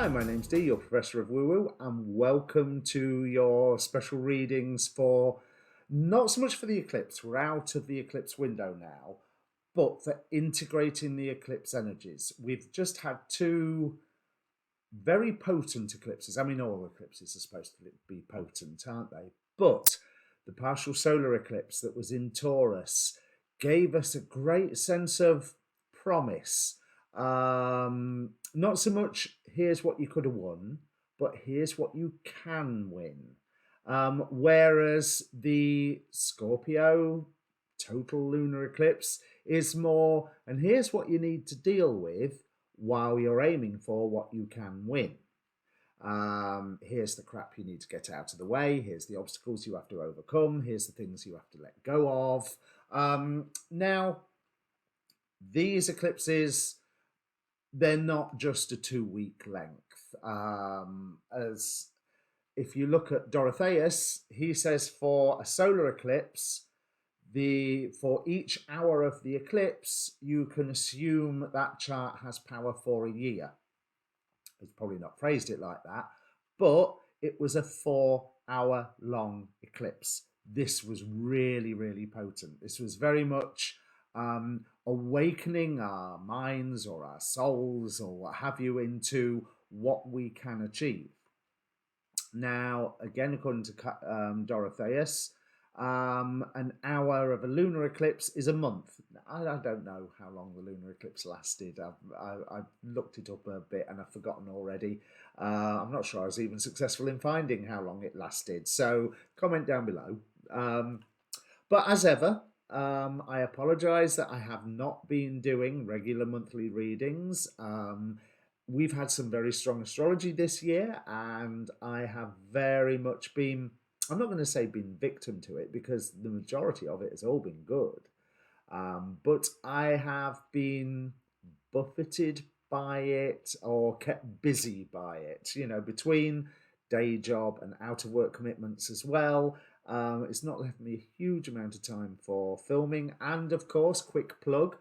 Hi, my name's Dee, your Professor of Woo Woo, and welcome to your special readings for not so much for the eclipse, we're out of the eclipse window now, but for integrating the eclipse energies. We've just had two very potent eclipses. I mean, all eclipses are supposed to be potent, aren't they? But the partial solar eclipse that was in Taurus gave us a great sense of promise. Not so much here's what you could have won, but here's what you can win. Whereas the Scorpio total lunar eclipse is more, and here's what you need to deal with while you're aiming for what you can win. Here's the crap you need to get out of the way. Here's the obstacles you have to overcome. Here's the things you have to let go of. Now, these eclipses, they're not just a 2-week length. As if you look at Dorotheus, he says for a solar eclipse, for each hour of the eclipse, you can assume that chart has power for a year. He's probably not phrased it like that, but it was a 4-hour long eclipse. This was really, really potent. This was very much awakening our minds or our souls or what have you into what we can achieve. Now, again, according to Dorotheus, an hour of a lunar eclipse is a month. I don't know how long the lunar eclipse lasted. I've looked it up a bit and I've forgotten already. I'm not sure I was even successful in finding how long it lasted. So comment down below. But as ever, I apologise that I have not been doing regular monthly readings. We've had some very strong astrology this year, and I have very much been, I'm not going to say been victim to it, because the majority of it has all been good. But I have been buffeted by it or kept busy by it, you know, between day job and out of work commitments as well. It's not left me a huge amount of time for filming. And of course, quick plug,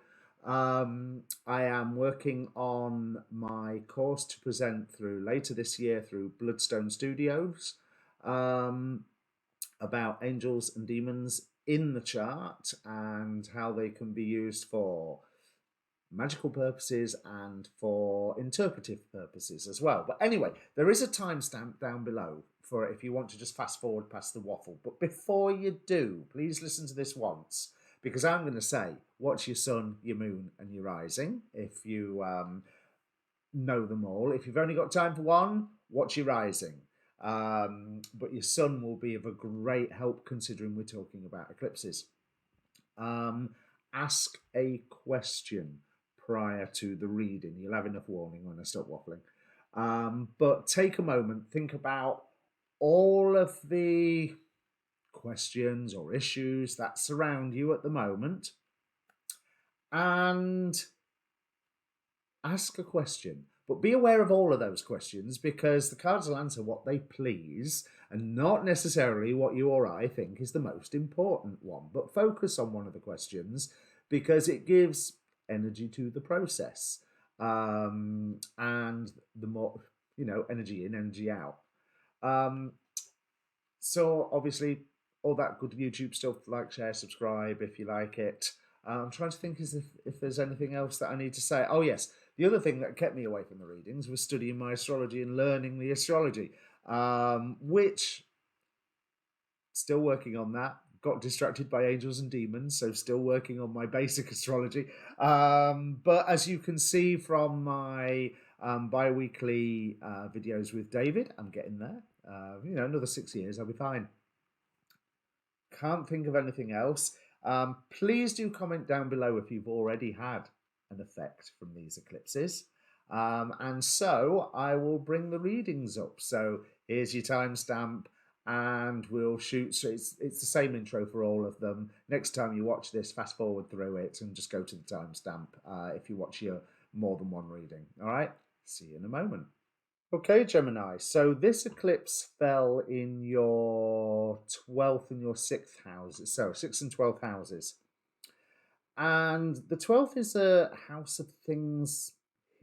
I am working on my course to present through later this year through Bloodstone Studios about angels and demons in the chart and how they can be used for magical purposes and for interpretive purposes as well. But anyway, there is a timestamp down below for if you want to just fast forward past the waffle. But before you do, please listen to this once, because I'm going to say, watch your sun, your moon, and your rising if you know them all. If you've only got time for one, watch your rising. But your sun will be of a great help considering we're talking about eclipses. Ask a question prior to the reading. You'll have enough warning when I stop waffling. But take a moment, think about all of the questions or issues that surround you at the moment, and ask a question. But be aware of all of those questions, because the cards will answer what they please and not necessarily what you or I think is the most important one. But focus on one of the questions because it gives energy to the process. And the more, you know, energy in, energy out. So obviously all that good YouTube stuff, like, share, subscribe if you like it. I'm trying to think if there's anything else that I need to say. Oh yes, the other thing that kept me away from the readings was studying my astrology and learning the astrology, which, still working on that. Got distracted by angels and demons, so still working on my basic astrology. But as you can see from my bi-weekly videos with David, I'm getting there. You know, another 6 years, I'll be fine. Can't think of anything else. Please do comment down below if you've already had an effect from these eclipses. And so I will bring the readings up. So here's your timestamp, and we'll shoot. So it's the same intro for all of them. Next time you watch this, fast forward through it and just go to the timestamp if you watch your more than one reading. All right, see you in a moment. Okay, Gemini, so this eclipse fell in your 12th and your 6th houses, so 6th and 12th houses. And the 12th is a house of things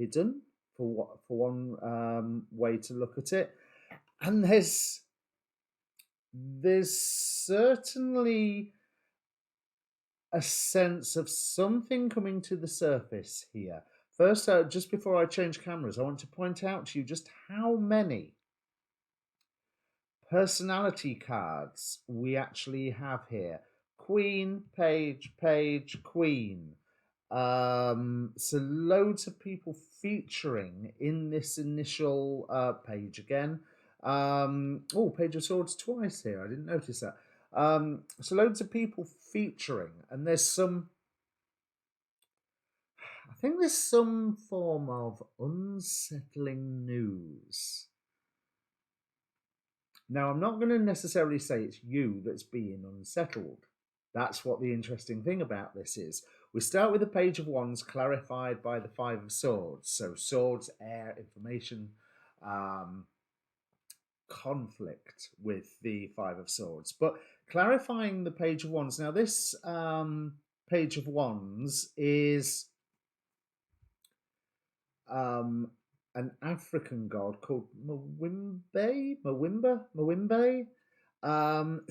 hidden, for one way to look at it. And there's certainly a sense of something coming to the surface here. First, just before I change cameras, I want to point out to you just how many personality cards we actually have here. Queen, page, page, queen. So loads of people featuring in this initial page again. Oh, Page of Swords twice here. I didn't notice that. So loads of people featuring, and there's some, I think there's some form of unsettling news. Now, I'm not going to necessarily say it's you that's being unsettled. That's what the interesting thing about this is. We start with the Page of Wands clarified by the Five of Swords. So swords, air, information, conflict with the Five of Swords. But clarifying the Page of Wands. Now, this Page of Wands is an African god called Mwimbe,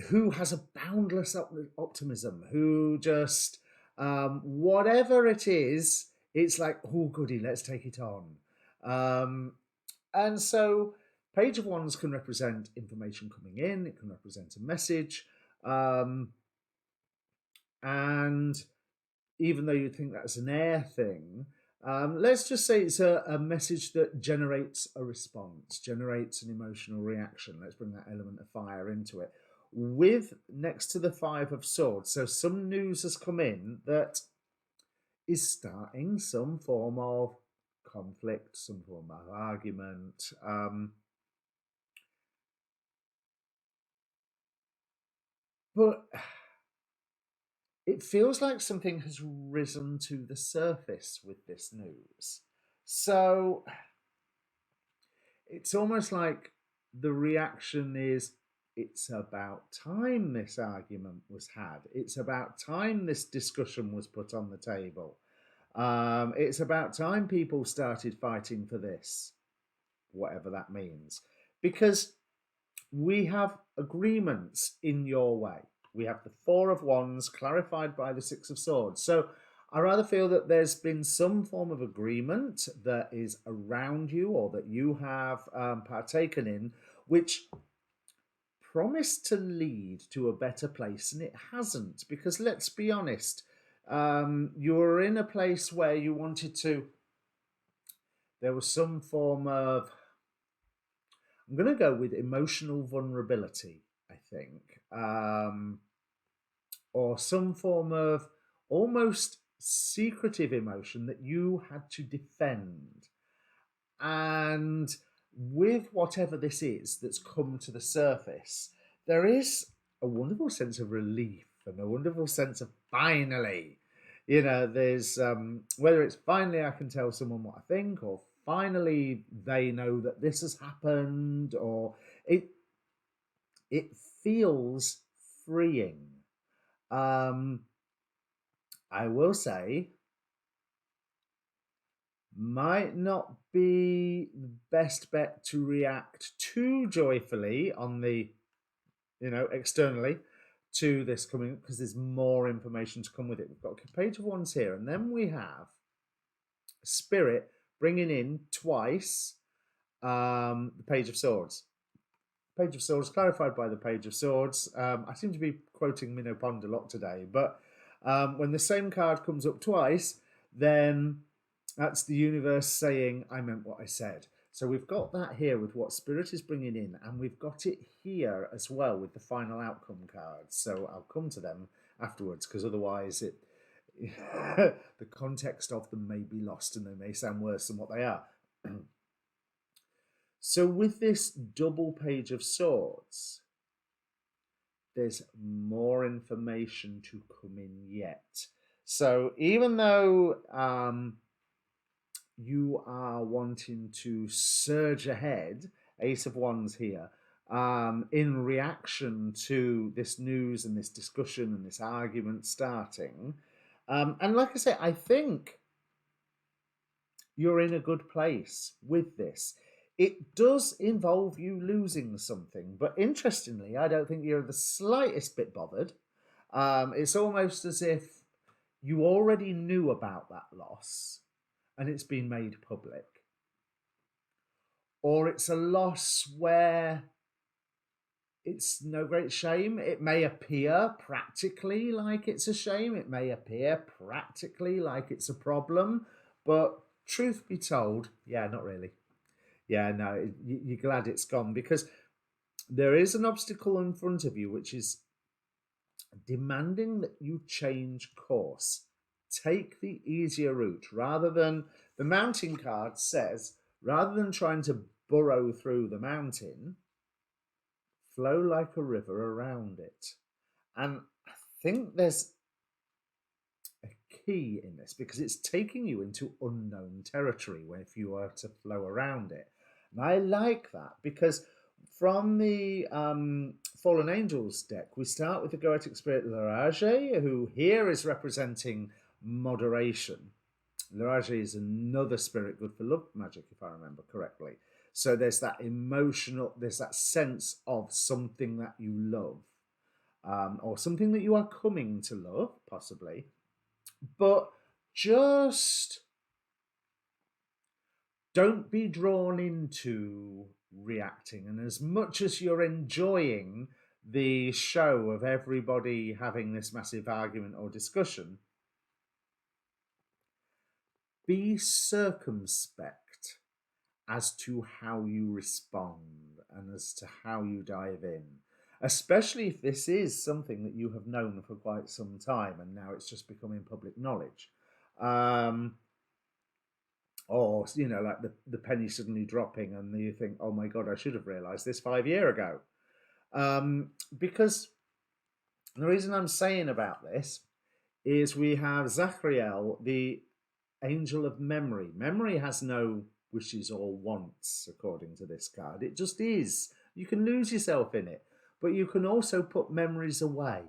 who has a boundless optimism, who just, whatever it is, it's like, oh, goody, let's take it on. And so Page of Wands can represent information coming in, it can represent a message, and even though you'd think that's an air thing, let's just say it's a message that generates a response, generates an emotional reaction. Let's bring that element of fire into it. With next to the Five of Swords, so some news has come in that is starting some form of conflict, some form of argument. But it feels like something has risen to the surface with this news. So it's almost like the reaction is, it's about time this argument was had. It's about time this discussion was put on the table. It's about time people started fighting for this, whatever that means. Because we have agreements in your way. We have the Four of Wands clarified by the Six of Swords. So I rather feel that there's been some form of agreement that is around you or that you have partaken in, which promised to lead to a better place, and it hasn't. Because let's be honest, you were in a place where you wanted to, there was some form of, I'm going to go with emotional vulnerability, I think, or some form of almost secretive emotion that you had to defend. And with whatever this is that's come to the surface, there is a wonderful sense of relief and a wonderful sense of finally, there's whether it's finally I can tell someone what I think, or finally they know that this has happened, or it feels freeing. I will say, might not be the best bet to react too joyfully on the, externally to this coming, because there's more information to come with it. We've got a Page of Wands here, and then we have Spirit bringing in twice the Page of Swords. Page of Swords clarified by the Page of Swords. I seem to be quoting Minnow Pond a lot today, but when the same card comes up twice, then that's the universe saying, I meant what I said. So we've got that here with what Spirit is bringing in, and we've got it here as well with the final outcome cards. So I'll come to them afterwards, because otherwise the context of them may be lost and they may sound worse than what they are. So with this double Page of Swords, there's more information to come in yet. So even though you are wanting to surge ahead, Ace of Wands here, in reaction to this news and this discussion and this argument starting, and like I say, I think you're in a good place with this. It does involve you losing something, but interestingly, I don't think you're the slightest bit bothered. It's almost as if you already knew about that loss and it's been made public. Or it's a loss where it's no great shame. It may appear practically like it's a shame. It may appear practically like it's a problem. But truth be told, yeah, not really. Yeah, no, you're glad it's gone because there is an obstacle in front of you, which is demanding that you change course. Take the easier route rather than the mountain card says, rather than trying to burrow through the mountain, flow like a river around it. And I think there's a key in this because it's taking you into unknown territory if you were to flow around it. And I like that because from the Fallen Angels deck, we start with the Goetic spirit Larage, who here is representing moderation. Larage is another spirit good for love magic, if I remember correctly. So there's that emotional, there's that sense of something that you love, or something that you are coming to love, possibly. But just don't be drawn into reacting. And as much as you're enjoying the show of everybody having this massive argument or discussion, be circumspect as to how you respond and as to how you dive in, especially if this is something that you have known for quite some time and now it's just becoming public knowledge. Or, you know, like the penny suddenly dropping and you think, oh my God, I should have realized this 5 years ago. Because the reason I'm saying about this is we have Zachariel, the angel of memory. Memory has no wishes or wants, according to this card. It just is. You can lose yourself in it, but you can also put memories away.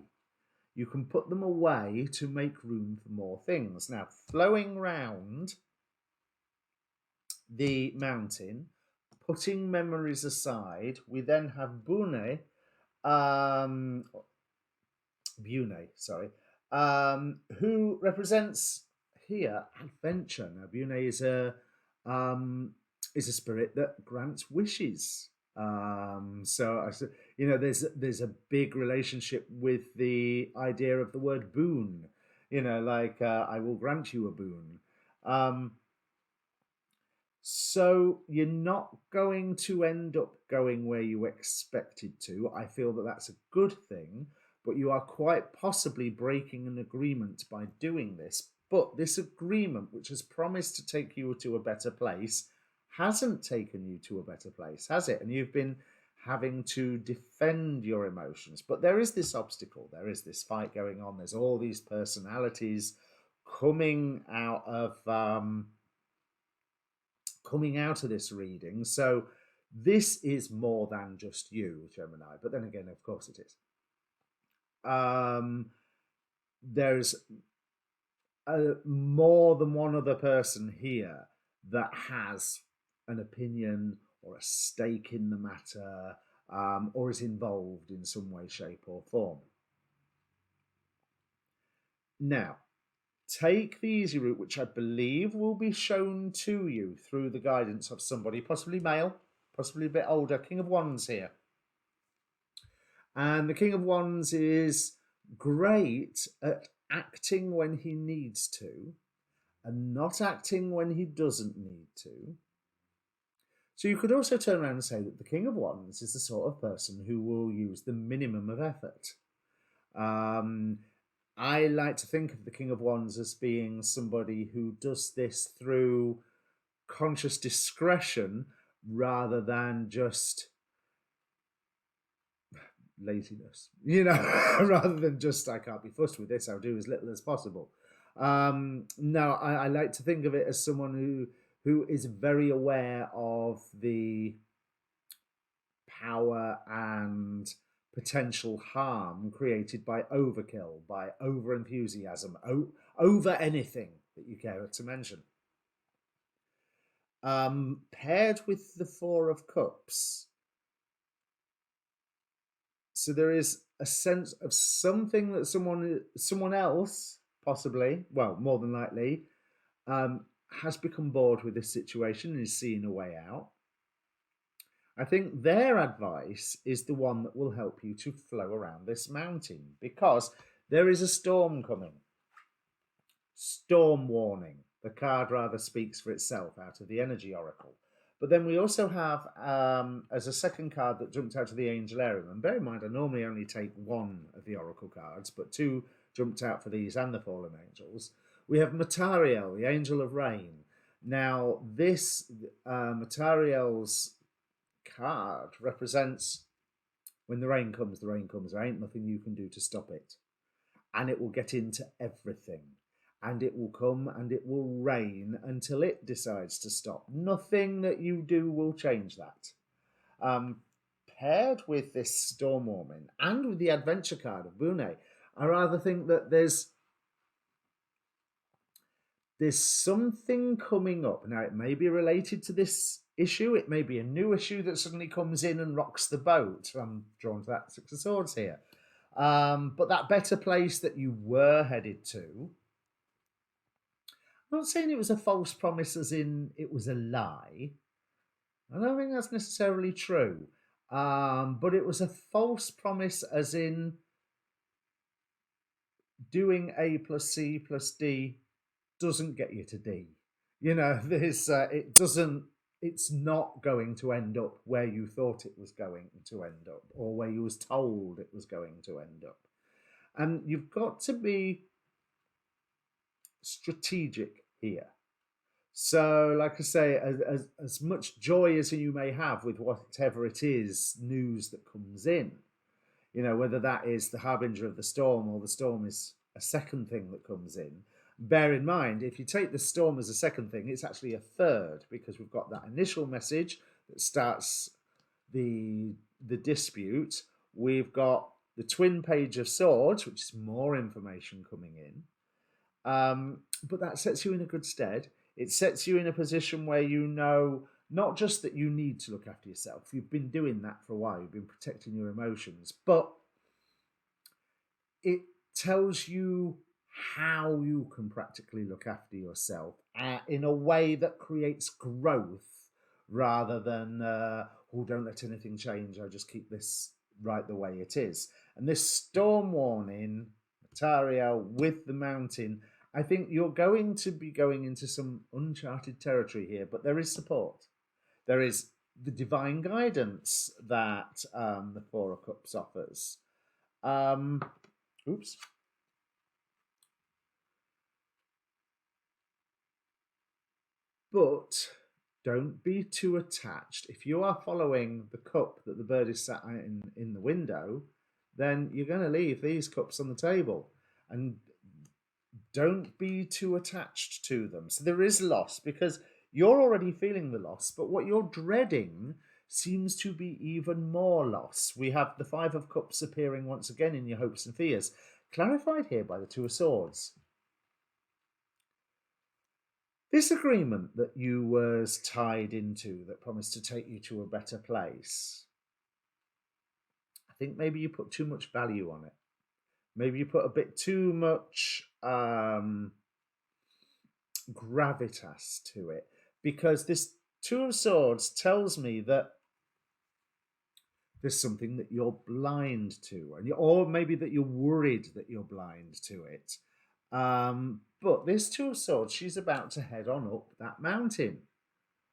You can put them away to make room for more things. Now, flowing round the mountain, putting memories aside, we then have Bune, who represents here adventure. Now, Bune is a spirit that grants wishes. So you know, there's a big relationship with the idea of the word boon. You know, like I will grant you a boon. So you're not going to end up going where you expected to. I feel that that's a good thing, but you are quite possibly breaking an agreement by doing this. But this agreement, which has promised to take you to a better place, hasn't taken you to a better place, has it? And you've been having to defend your emotions. But there is this obstacle, there is this fight going on. There's all these personalities coming out of this reading. So this is more than just you, Gemini. But then again, of course it is. There's more than one other person here that has an opinion or a stake in the matter, or is involved in some way, shape, or form. Now, take the easy route, which I believe will be shown to you through the guidance of somebody, possibly male, possibly a bit older. King of Wands here. And the King of Wands is great at acting when he needs to and not acting when he doesn't need to. So you could also turn around and say that the King of Wands is the sort of person who will use the minimum of effort. I like to think of the King of Wands as being somebody who does this through conscious discretion rather than just laziness, you know, rather than just, I can't be fussed with this, I'll do as little as possible. No, I like to think of it as someone who is very aware of the power and potential harm created by overkill, by over enthusiasm, over anything that you care to mention. paired with the Four of Cups. So there is a sense of something that someone else, possibly, well, more than likely, has become bored with this situation and is seeing a way out. I think their advice is the one that will help you to flow around this mountain, because there is a storm coming. Storm warning. The card rather speaks for itself out of the energy oracle. But then we also have, as a second card that jumped out of the Angelarium, and bear in mind I normally only take one of the oracle cards, but two jumped out for these and the fallen angels. We have Matariel, the angel of rain. Now, this Matariel's card represents when the rain comes, the rain comes. There ain't nothing you can do to stop it. And it will get into everything. And it will come and it will rain until it decides to stop. Nothing that you do will change that. Paired with this storm warming and with the adventure card of Bune, I rather think that there's something coming up. Now, it may be related to this issue. It may be a new issue that suddenly comes in and rocks the boat. I'm drawn to that Six of Swords here. But that better place that you were headed to, I'm not saying it was a false promise as in it was a lie. I don't think that's necessarily true. But it was a false promise as in doing A plus C plus D doesn't get you to D. You know, it's not going to end up where you thought it was going to end up, or where you was told it was going to end up. And you've got to be strategic here. So, like I say, as much joy as you may have with whatever it is, news that comes in, you know, whether that is the harbinger of the storm or the storm is a second thing that comes in, bear in mind, if you take the storm as a second thing, it's actually a third, because we've got that initial message that starts the dispute. We've got the twin page of swords, which is more information coming in. But that sets you in a good stead. It sets you in a position where you know not just that you need to look after yourself. You've been doing that for a while. You've been protecting your emotions. But it tells you how you can practically look after yourself in a way that creates growth rather than, oh, don't let anything change. I'll just keep this right the way it is. And this storm warning, Matariel with the mountain, I think you're going to be going into some uncharted territory here, but there is support. There is the divine guidance that the Four of Cups offers. Oops. But don't be too attached. If you are following the cup that the bird is sat in the window, then you're going to leave these cups on the table. And don't be too attached to them. So there is loss, because you're already feeling the loss, but what you're dreading seems to be even more loss. We have the Five of Cups appearing once again in your hopes and fears, clarified here by the Two of Swords. This agreement that you was tied into that promised to take you to a better place, I think maybe you put too much value on it. Maybe you put a bit too much gravitas to it, because this Two of Swords tells me that there's something that you're blind to, or maybe that you're worried that you're blind to it. But this Two of Swords, she's about to head on up that mountain,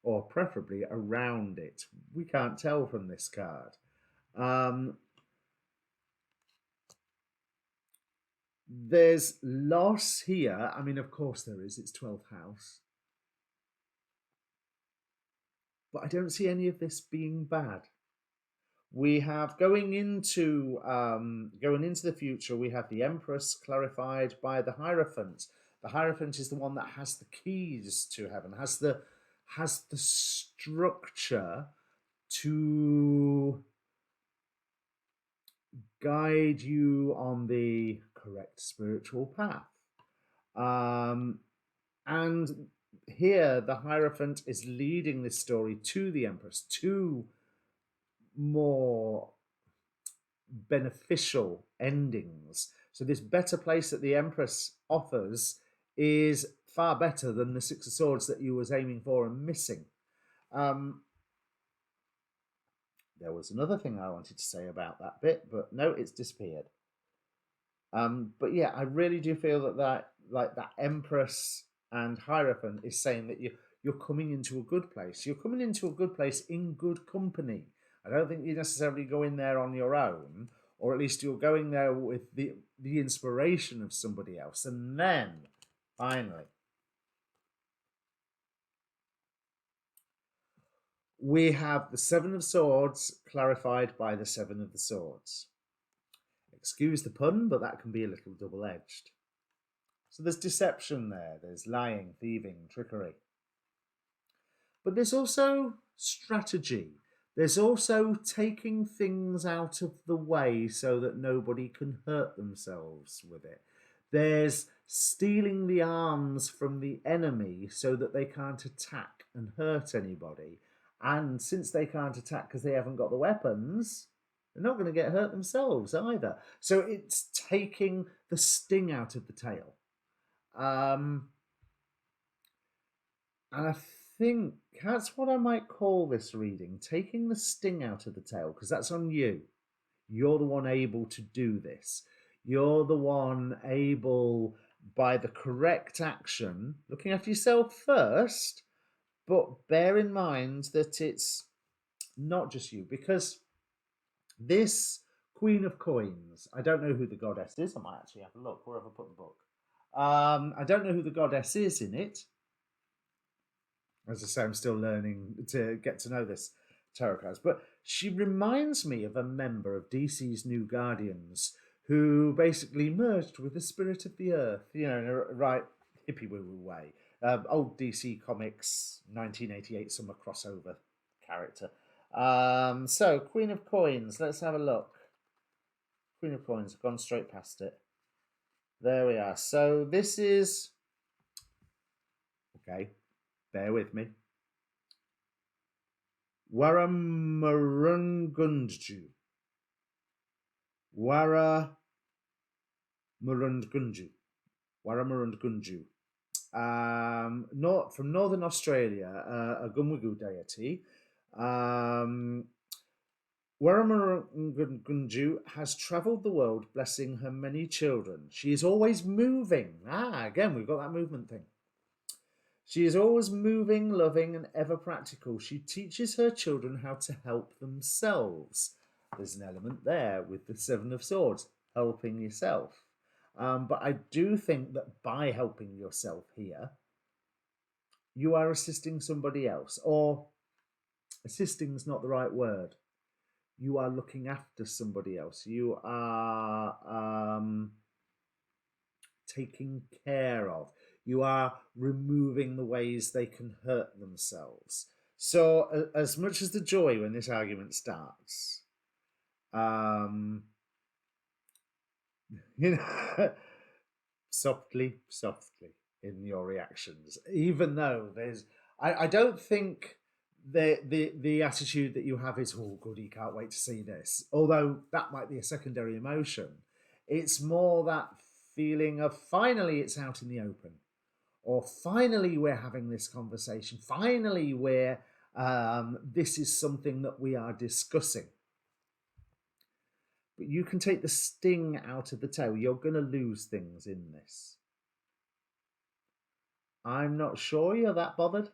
or preferably around it. We can't tell from this card. There's loss here. I mean, of course there is. It's 12th house. But I don't see any of this being bad. We have going into the future, we have the Empress clarified by the Hierophant. The Hierophant is the one that has the keys to heaven, has the structure to guide you on the correct spiritual path. And here the Hierophant is leading this story to the Empress, to more beneficial endings. So this better place that the Empress offers is far better than the Six of Swords that you was aiming for and missing. There was another thing I wanted to say about that bit, but no, it's disappeared. But yeah, I really do feel that that Empress and Hierophant is saying that you're coming into a good place. You're coming into a good place in good company. I don't think you necessarily go in there on your own, or at least you're going there with the inspiration of somebody else. And then, finally, we have the Seven of Swords clarified by the Seven of the Swords. Excuse the pun, but that can be a little double-edged. So there's deception there, there's lying, thieving, trickery. But there's also strategy. There's also taking things out of the way so that nobody can hurt themselves with it. There's stealing the arms from the enemy so that they can't attack and hurt anybody. And since they can't attack because they haven't got the weapons, they're not going to get hurt themselves either. So it's taking the sting out of the tail. And I think that's what I might call this reading, taking the sting out of the tail, because that's on you. You're the one able to do this. You're the one able, by the correct action, looking after yourself first, but bear in mind that it's not just you, because this Queen of Coins, I don't know who the goddess is. I might actually have a look wherever I put the book. I don't know who the goddess is in it. As I say, I'm still learning to get to know this tarot cards. But she reminds me of a member of DC's New Guardians who basically merged with the spirit of the earth, you know, in a right hippie-woo-woo way. Old DC Comics, 1988 summer crossover character. So, Queen of Coins, let's have a look. Queen of Coins, I've gone straight past it. There we are. So this is... Okay, bear with me. Waramurungunju. Waramurungunju. From Northern Australia, a Gumwigu deity. Waramurungunju has travelled the world blessing her many children. She is always moving. Again, we've got that movement thing. She is always moving, loving, and ever practical. She teaches her children how to help themselves. There's an element there with the Seven of Swords, helping yourself. But I do think that by helping yourself here, you are assisting somebody else. Or assisting is not the right word. You are looking after somebody else. You are taking care of. You are removing the ways they can hurt themselves. So as much as the joy when this argument starts, you know, softly in your reactions, even though there's, I don't think the attitude that you have is, oh goody, can't wait to see this, although that might be a secondary emotion. It's more that feeling of finally it's out in the open, or finally we're having this conversation, finally we're this is something that we are discussing. But you can take the sting out of the tail. You're going to lose things in this. I'm not sure you're that bothered.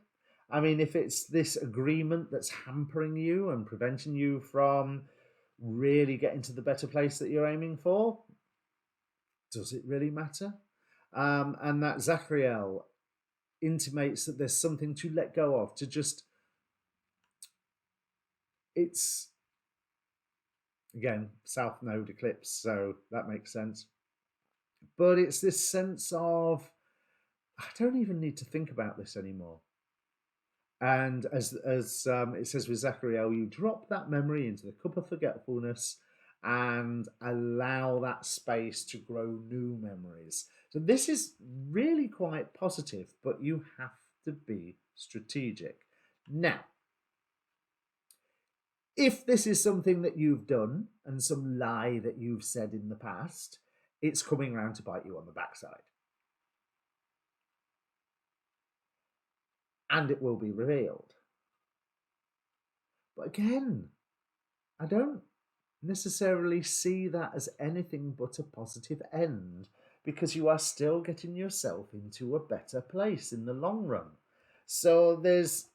I mean, if it's this agreement that's hampering you and preventing you from really getting to the better place that you're aiming for, does it really matter? And that Zachariel intimates that there's something to let go of, to just, it's, again, South Node eclipse, so that makes sense. But it's this sense of, I don't even need to think about this anymore. And as it says with Zachariel, you drop that memory into the cup of forgetfulness and allow that space to grow new memories. So this is really quite positive, but you have to be strategic. Now, if this is something that you've done and some lie that you've said in the past, it's coming around to bite you on the backside. And it will be revealed. But again, I don't necessarily see that as anything but a positive end, because you are still getting yourself into a better place in the long run. So there's,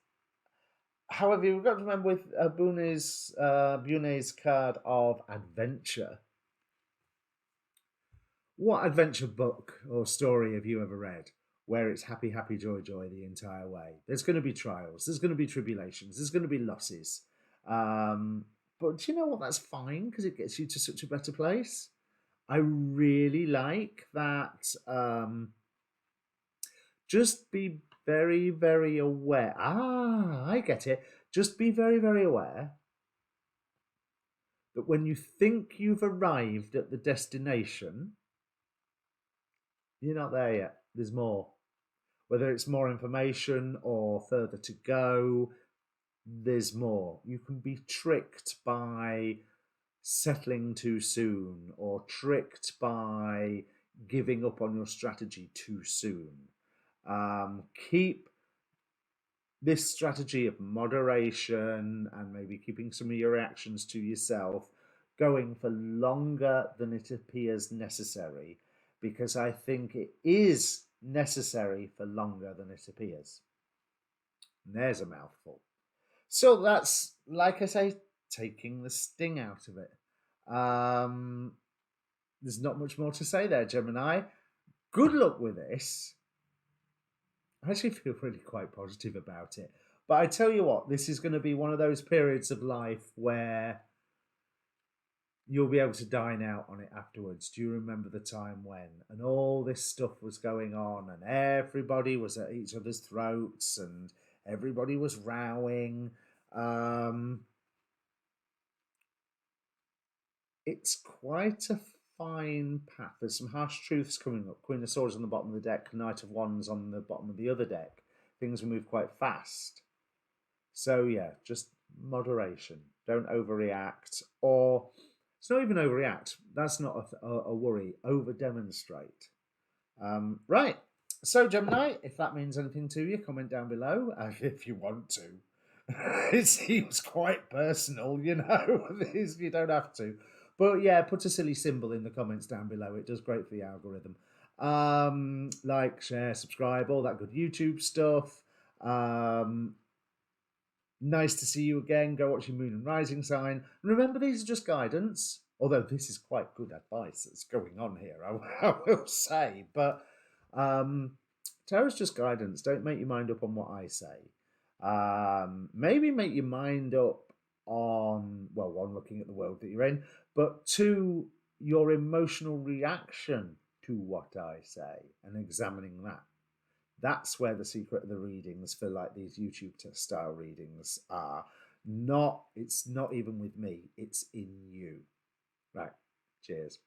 however, you've got to remember with Bune's card of adventure. What adventure book or story have you ever read where it's happy, happy, joy, joy the entire way? There's going to be trials, there's going to be tribulations, there's going to be losses. But do you know what? That's fine, because it gets you to such a better place. I really like that. Just be very, very aware. I get it. Just be very, very aware that when you think you've arrived at the destination, you're not there yet. There's more. Whether it's more information or further to go, there's more. You can be tricked by settling too soon, or tricked by giving up on your strategy too soon. Keep this strategy of moderation and maybe keeping some of your reactions to yourself going for longer than it appears necessary, because I think it is necessary for longer than it appears. And there's a mouthful. So that's, like I say, taking the sting out of it. There's not much more to say there, Gemini. Good luck with this. I actually feel really quite positive about it. But I tell you what, this is going to be one of those periods of life where you'll be able to dine out on it afterwards. Do you remember the time when? And all this stuff was going on, and everybody was at each other's throats, and everybody was rowing. It's quite a fine path. There's some harsh truths coming up. Queen of Swords on the bottom of the deck, Knight of Wands on the bottom of the other deck. Things will move quite fast. So yeah, just moderation. Don't overreact, or it's not even overreact. That's not a worry. Over demonstrate. Right. So Gemini, if that means anything to you, comment down below if you want to. It seems quite personal, you know. You don't have to. But yeah, put a silly symbol in the comments down below. It does great for the algorithm. Like, share, subscribe, all that good YouTube stuff. Nice to see you again. Go watch your Moon and Rising sign. And remember, these are just guidance. Although this is quite good advice that's going on here, I will say. But tarot's just guidance. Don't make your mind up on what I say. Maybe make your mind up on, well, one, looking at the world that you're in, but two, your emotional reaction to what I say and examining that. That's where the secret of the readings for like these YouTube style readings are. It's not even with me, it's in you. Right, cheers.